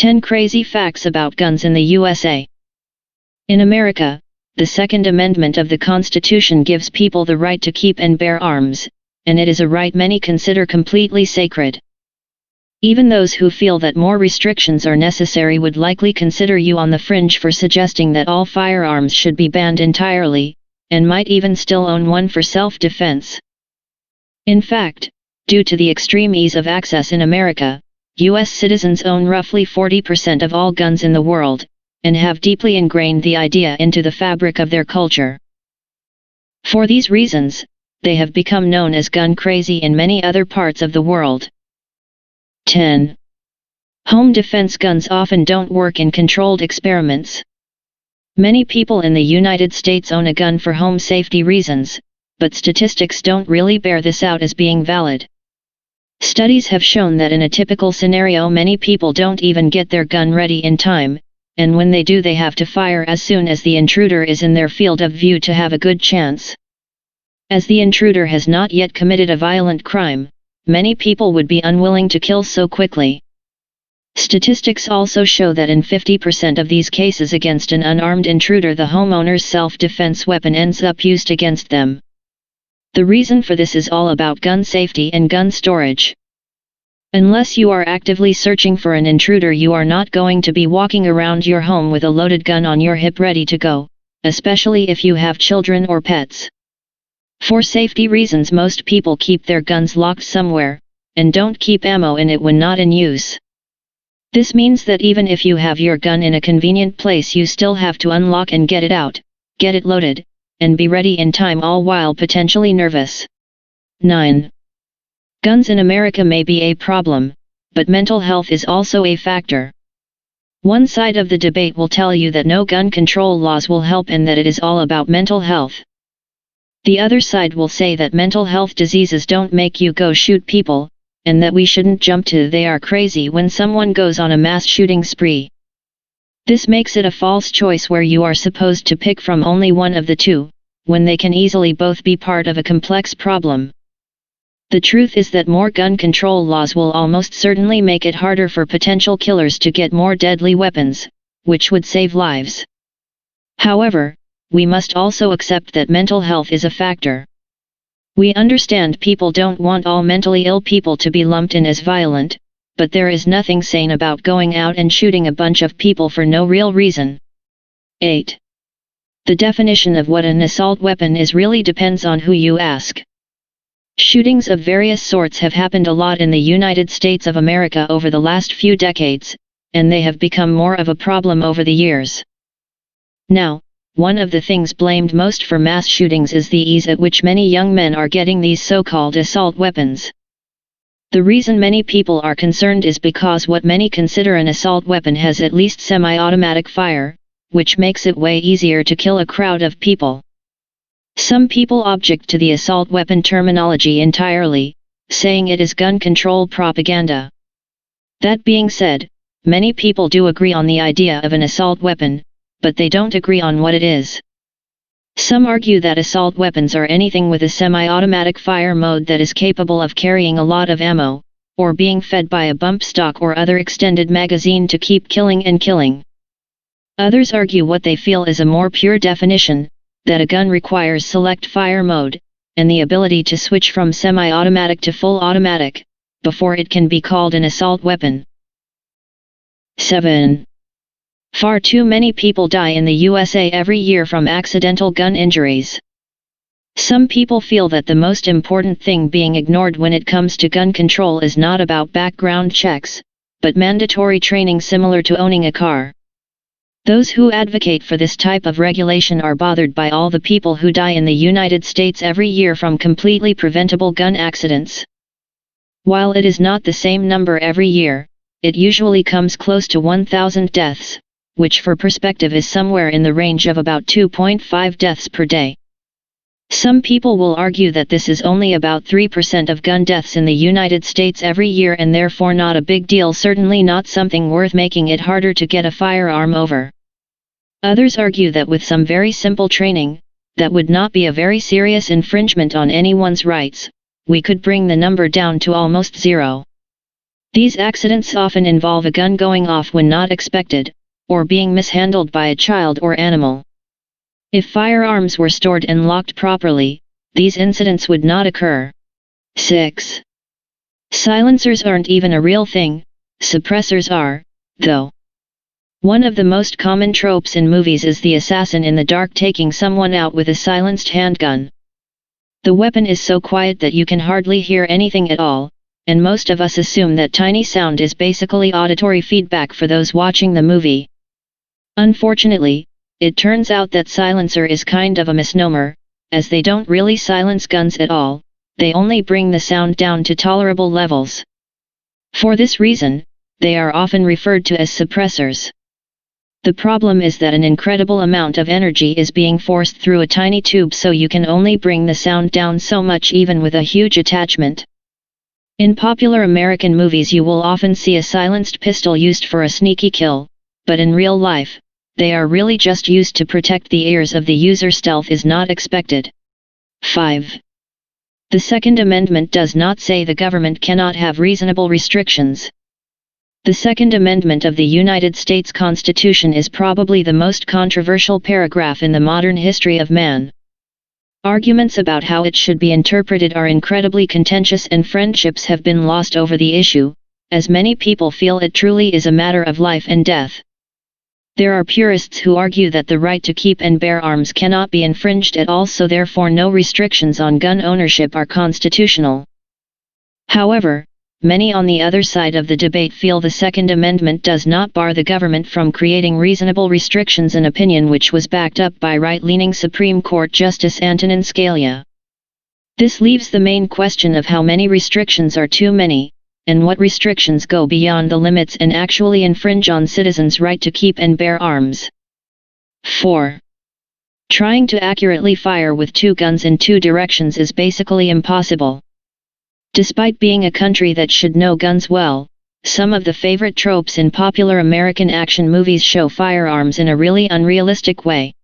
10 Crazy Facts About Guns in the USA. In America, the Second Amendment of the Constitution gives people the right to keep and bear arms, and it is a right many consider completely sacred. Even those who feel that more restrictions are necessary would likely consider you on the fringe for suggesting that all firearms should be banned entirely, and might even still own one for self-defense. In fact, due to the extreme ease of access in America, U.S. citizens own roughly 40% of all guns in the world, and have deeply ingrained the idea into the fabric of their culture. For these reasons, they have become known as gun crazy in many other parts of the world. 10. Home defense guns often don't work in controlled experiments. Many people in the United States own a gun for home safety reasons, but statistics don't really bear this out as being valid. Studies have shown that in a typical scenario many people don't even get their gun ready in time, and when they do they have to fire as soon as the intruder is in their field of view to have a good chance. As the intruder has not yet committed a violent crime, many people would be unwilling to kill so quickly. Statistics also show that in 50% of these cases against an unarmed intruder the homeowner's self-defense weapon ends up used against them. The reason for this is all about gun safety and gun storage. Unless you are actively searching for an intruder, you are not going to be walking around your home with a loaded gun on your hip ready to go, especially if you have children or pets. For safety reasons most people keep their guns locked somewhere, and don't keep ammo in it when not in use. This means that even if you have your gun in a convenient place you still have to unlock and get it out, get it loaded, and be ready in time, all while potentially nervous. 9. Guns in America may be a problem, but mental health is also a factor. One side of the debate will tell you that no gun control laws will help and that it is all about mental health. The other side will say that mental health diseases don't make you go shoot people, and that we shouldn't jump to they are crazy when someone goes on a mass shooting spree. This makes it a false choice where you are supposed to pick from only one of the two, when they can easily both be part of a complex problem. The truth is that more gun control laws will almost certainly make it harder for potential killers to get more deadly weapons, which would save lives. However, we must also accept that mental health is a factor. We understand people don't want all mentally ill people to be lumped in as violent, but there is nothing sane about going out and shooting a bunch of people for no real reason. 8. The definition of what an assault weapon is really depends on who you ask. Shootings of various sorts have happened a lot in the United States of America over the last few decades, and they have become more of a problem over the years. Now, one of the things blamed most for mass shootings is the ease at which many young men are getting these so-called assault weapons. The reason many people are concerned is because what many consider an assault weapon has at least semi-automatic fire, which makes it way easier to kill a crowd of people. Some people object to the assault weapon terminology entirely, saying it is gun control propaganda. That being said, many people do agree on the idea of an assault weapon, but they don't agree on what it is. Some argue that assault weapons are anything with a semi-automatic fire mode that is capable of carrying a lot of ammo, or being fed by a bump stock or other extended magazine to keep killing and killing. Others argue what they feel is a more pure definition, that a gun requires select fire mode, and the ability to switch from semi-automatic to full automatic, before it can be called an assault weapon. 7. Far too many people die in the USA every year from accidental gun injuries. Some people feel that the most important thing being ignored when it comes to gun control is not about background checks, but mandatory training similar to owning a car. Those who advocate for this type of regulation are bothered by all the people who die in the United States every year from completely preventable gun accidents. While it is not the same number every year, it usually comes close to 1,000 deaths, which for perspective is somewhere in the range of about 2.5 deaths per day. Some people will argue that this is only about 3% of gun deaths in the United States every year and therefore not a big deal, certainly not something worth making it harder to get a firearm over. Others argue that with some very simple training, that would not be a very serious infringement on anyone's rights, we could bring the number down to almost zero. These accidents often involve a gun going off when not expected, or being mishandled by a child or animal. If firearms were stored and locked properly, these incidents would not occur. 6. Silencers aren't even a real thing, suppressors are, though. One of the most common tropes in movies is the assassin in the dark taking someone out with a silenced handgun. The weapon is so quiet that you can hardly hear anything at all, and most of us assume that tiny sound is basically auditory feedback for those watching the movie. Unfortunately, it turns out that silencer is kind of a misnomer, as they don't really silence guns at all, they only bring the sound down to tolerable levels. For this reason, they are often referred to as suppressors. The problem is that an incredible amount of energy is being forced through a tiny tube, so you can only bring the sound down so much even with a huge attachment. In popular American movies you will often see a silenced pistol used for a sneaky kill, but in real life, they are really just used to protect the ears of the user. Stealth is not expected. 5. The Second Amendment does not say the government cannot have reasonable restrictions. The Second Amendment of the United States Constitution is probably the most controversial paragraph in the modern history of man. Arguments about how it should be interpreted are incredibly contentious, and friendships have been lost over the issue, as many people feel it truly is a matter of life and death. There are purists who argue that the right to keep and bear arms cannot be infringed at all, so therefore no restrictions on gun ownership are constitutional. However, many on the other side of the debate feel the Second Amendment does not bar the government from creating reasonable restrictions, an opinion which was backed up by right-leaning Supreme Court Justice Antonin Scalia. This leaves the main question of how many restrictions are too many, and what restrictions go beyond the limits and actually infringe on citizens' right to keep and bear arms. 4. Trying to accurately fire with two guns in two directions is basically impossible. Despite being a country that should know guns well, some of the favorite tropes in popular American action movies show firearms in a really unrealistic way.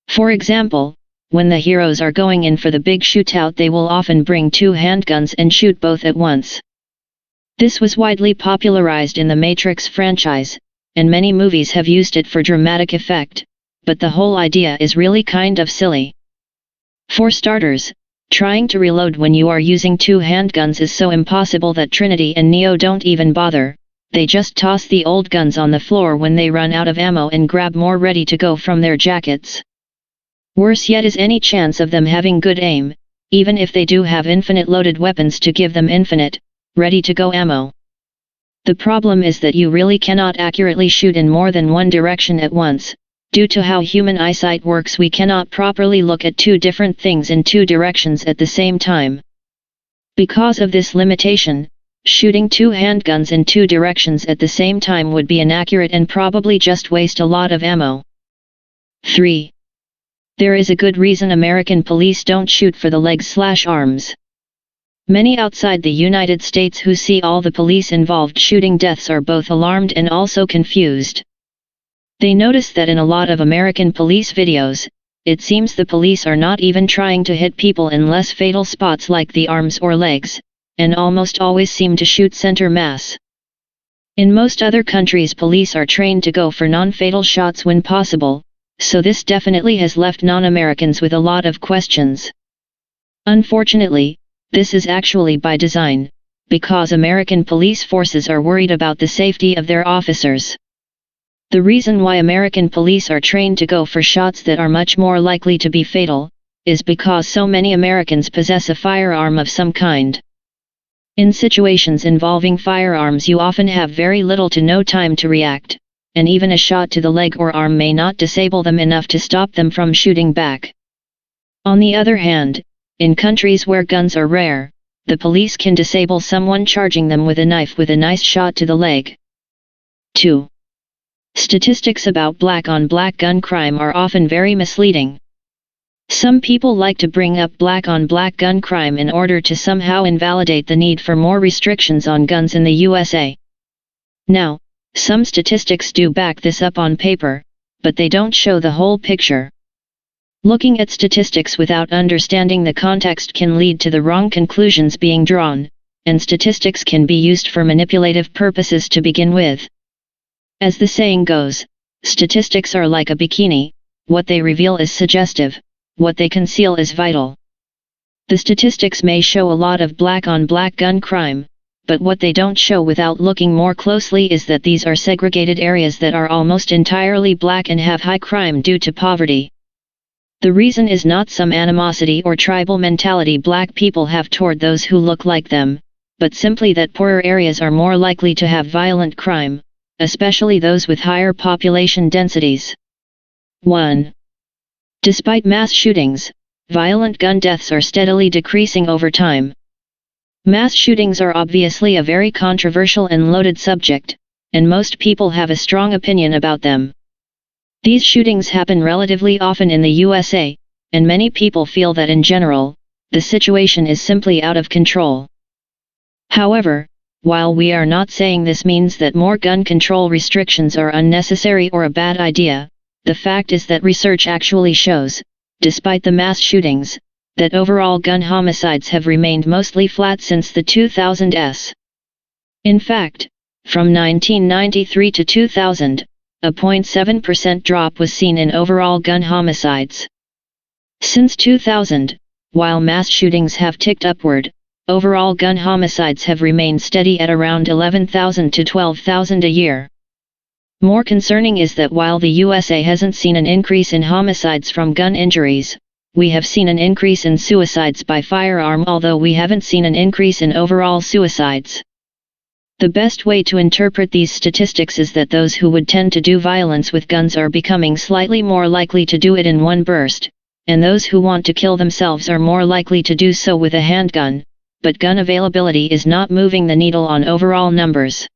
For example, when the heroes are going in for the big shootout, they will often bring two handguns and shoot both at once. This was widely popularized in the Matrix franchise, and many movies have used it for dramatic effect, but the whole idea is really kind of silly. For starters, trying to reload when you are using two handguns is so impossible that Trinity and Neo don't even bother, they just toss the old guns on the floor when they run out of ammo and grab more ready to go from their jackets. Worse yet is any chance of them having good aim, even if they do have infinite loaded weapons to give them infinite, ready-to-go ammo. The problem is that you really cannot accurately shoot in more than one direction at once. Due to how human eyesight works, we cannot properly look at two different things in two directions at the same time. Because of this limitation, shooting two handguns in two directions at the same time would be inaccurate and probably just waste a lot of ammo. 3. There is a good reason American police don't shoot for the legs/arms. Many outside the United States who see all the police-involved shooting deaths are both alarmed and also confused. They notice that in a lot of American police videos, it seems the police are not even trying to hit people in less fatal spots like the arms or legs, and almost always seem to shoot center mass. In most other countries, police are trained to go for non-fatal shots when possible, so this definitely has left non-Americans with a lot of questions. Unfortunately, this is actually by design, because American police forces are worried about the safety of their officers. The reason why American police are trained to go for shots that are much more likely to be fatal, is because so many Americans possess a firearm of some kind. In situations involving firearms, you often have very little to no time to react, and even a shot to the leg or arm may not disable them enough to stop them from shooting back. On the other hand, in countries where guns are rare, the police can disable someone charging them with a knife with a nice shot to the leg. 2. Statistics about black-on-black gun crime are often very misleading. Some people like to bring up black-on-black gun crime in order to somehow invalidate the need for more restrictions on guns in the USA. Now, some statistics do back this up on paper, but they don't show the whole picture. Looking at statistics without understanding the context can lead to the wrong conclusions being drawn, and statistics can be used for manipulative purposes to begin with. As the saying goes, statistics are like a bikini, what they reveal is suggestive, what they conceal is vital. The statistics may show a lot of black-on-black gun crime, but what they don't show without looking more closely is that these are segregated areas that are almost entirely black and have high crime due to poverty. The reason is not some animosity or tribal mentality black people have toward those who look like them, but simply that poorer areas are more likely to have violent crime, especially those with higher population densities. 1. Despite mass shootings, violent gun deaths are steadily decreasing over time. Mass shootings are obviously a very controversial and loaded subject, and most people have a strong opinion about them. These shootings happen relatively often in the USA, and many people feel that in general, the situation is simply out of control. However, while we are not saying this means that more gun control restrictions are unnecessary or a bad idea, the fact is that research actually shows, despite the mass shootings, that overall gun homicides have remained mostly flat since the 2000s. In fact, from 1993 to 2000, a 0.7% drop was seen in overall gun homicides. Since 2000, while mass shootings have ticked upward, overall gun homicides have remained steady at around 11,000 to 12,000 a year. More concerning is that while the USA hasn't seen an increase in homicides from gun injuries, we have seen an increase in suicides by firearm, although we haven't seen an increase in overall suicides. The best way to interpret these statistics is that those who would tend to do violence with guns are becoming slightly more likely to do it in one burst, and those who want to kill themselves are more likely to do so with a handgun, but gun availability is not moving the needle on overall numbers.